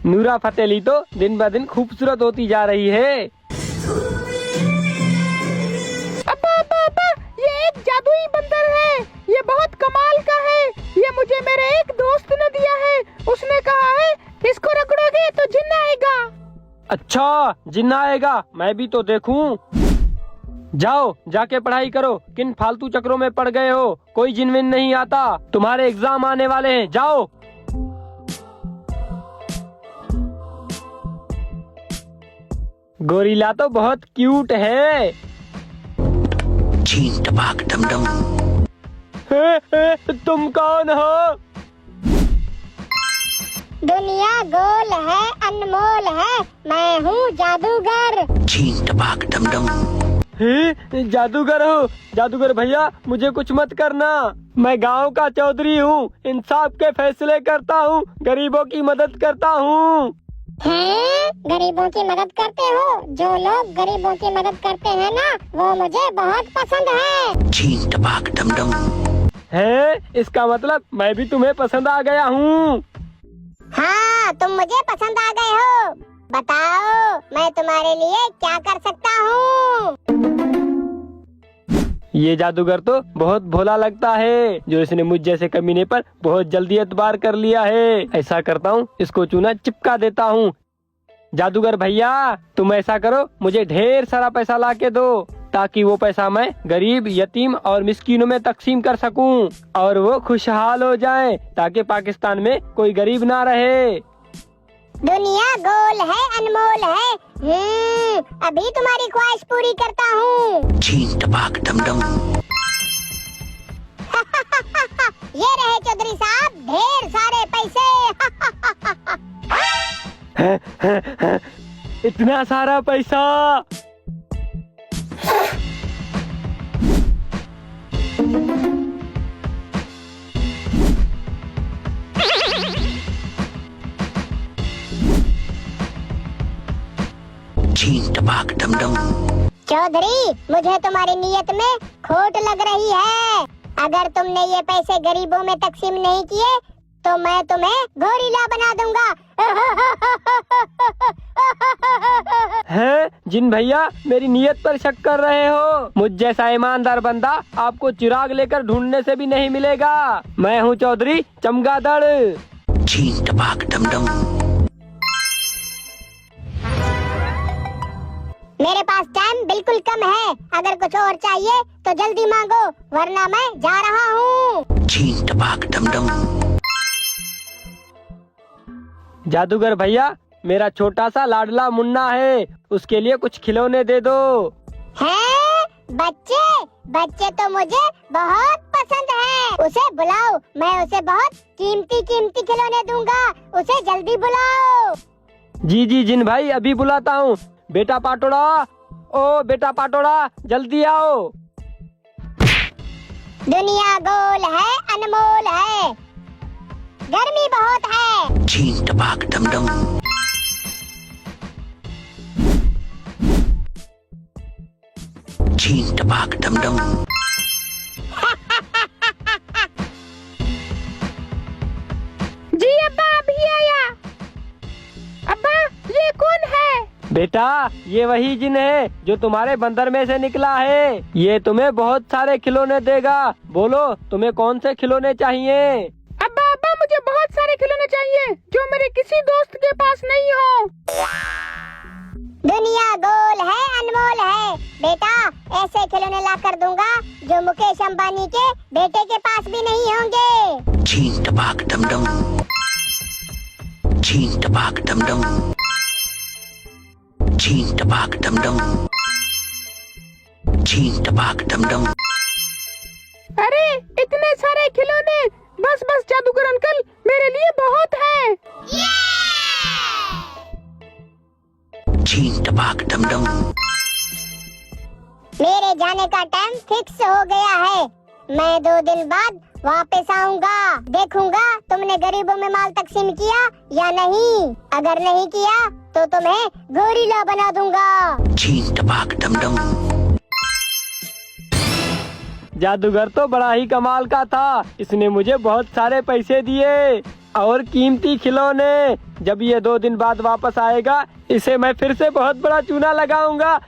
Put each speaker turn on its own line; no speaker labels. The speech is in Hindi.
नूरा फतेह तो दिन ब दिन खूबसूरत होती जा रही है।
अब्बा, ये एक जादुई बंदर है। ये बहुत कमाल का है। ये मुझे मेरे एक दोस्त ने दिया है। उसने कहा है इसको रगड़ोगे तो जिन्न आएगा।
अच्छा, जिन्न आएगा? मैं भी तो देखूं। जाओ, जाके पढ़ाई करो। किन फालतू चक्रों में पड़ गए हो? कोई जिन्न विन्न नहीं आता। तुम्हारे एग्जाम आने वाले हैं, जाओ। गोरिल्ला तो बहुत क्यूट है।
छीन टपाक डमडम।
तुम कौन हो?
दुनिया गोल है, अनमोल है। मैं हूँ जादूगर।
छीन टपाक डमडम।
जादूगर हो? जादूगर भैया, मुझे कुछ मत करना। मैं गांव का चौधरी हूँ, इंसाफ के फैसले करता हूँ, गरीबों की मदद करता हूँ।
हैं? गरीबों की मदद करते हो? जो लोग गरीबों की मदद करते हैं ना, वो मुझे बहुत पसंद है।
छीन टपाक डमडम।
है? इसका मतलब मैं भी तुम्हें पसंद आ गया हूँ।
हाँ, तुम मुझे पसंद आ गए हो। बताओ, मैं तुम्हारे लिए क्या कर सकता हूँ?
ये जादूगर तो बहुत भोला लगता है, जो इसने मुझ जैसे कमीने पर बहुत जल्दी एतबार कर लिया है। ऐसा करता हूँ, इसको चूना चिपका देता हूँ। जादूगर भैया, तुम ऐसा करो, मुझे ढेर सारा पैसा ला के दो, ताकि वो पैसा मैं गरीब, यतीम और मिस्कीनों में तकसीम कर सकूं और वो खुशहाल हो जाएं, ताकि पाकिस्तान में कोई गरीब ना रहे।
दुनिया गोल है, अनमोल है। अभी तुम्हारी ख्वाहिश पूरी करता हूँ।
छीन टपाक डमडम।
ये रहे चौधरी साहब, ढेर सारे पैसे।
इतना सारा पैसा?
छीन टपाक डमडम।
चौधरी, मुझे तुम्हारी नीयत में खोट लग रही है। अगर तुमने ये पैसे गरीबों में तकसीम नहीं किए तो मैं तुम्हें गोरिल्ला बना दूंगा।
हैं? जिन भैया, मेरी नीयत पर शक कर रहे हो? मुझ जैसा ईमानदार बंदा आपको चिराग लेकर ढूंढने से भी नहीं मिलेगा। मैं हूँ चौधरी चमगादड़।
छीन टपाक डमडम।
मेरे पास टाइम बिल्कुल कम है। अगर कुछ और चाहिए तो जल्दी मांगो, वरना मैं जा रहा हूँ।
छीन टपाक डमडम।
जादूगर भैया, मेरा छोटा सा लाडला मुन्ना है, उसके लिए कुछ खिलौने दे दो।
हैं? बच्चे तो मुझे बहुत पसंद है। उसे बुलाओ, मैं उसे बहुत कीमती खिलौने दूंगा। उसे जल्दी बुलाओ।
जी जी जिन भाई, अभी बुलाता हूँ। बेटा पाटोड़ा, ओ बेटा पाटोड़ा, जल्दी आओ।
दुनिया गोल है, अनमोल है। गर्मी बहुत है।
छीन टपाक डमडम। छीन टपाक डमडम।
जी अब्बा, अभी आया। अब्बा, ये कौन है?
बेटा, ये वही जिन है जो तुम्हारे बंदर में से निकला है। ये तुम्हें बहुत सारे खिलौने देगा। बोलो, तुम्हें कौन से खिलौने चाहिए?
अब्बा, मुझे बहुत सारे खिलौने चाहिए जो मेरे किसी दोस्त के पास नहीं हो।
दुनिया गोल है, अनमोल है। बेटा, ऐसे खिलौने ला कर दूंगा जो मुकेश अंबानी के बेटे के पास भी नहीं होंगे।
छीन टपाक डमडम। छीन टपाक डमडम। छीन टपाक डमडम। छीन टपाक डमडम।
अरे, इतने सारे खिलौने! बस जादूगर अंकल, मेरे लिए बहुत है।
छीन टपाक डमडम।
मेरे जाने का टाइम फिक्स हो गया है। मैं 2 दिन बाद वापस आऊंगा। देखूंगा तुमने गरीबों में माल तकसीम किया या नहीं। अगर नहीं किया तो तुम्हें गोरिल्ला बना दूंगा।
छीन टपाक डमडम।
जादूगर तो बड़ा ही कमाल का था, इसने मुझे बहुत सारे पैसे दिए। और कीमती खिलौने। जब ये 2 दिन बाद वापस आएगा इसे मैं फिर से बहुत बड़ा चूना लगाऊंगा।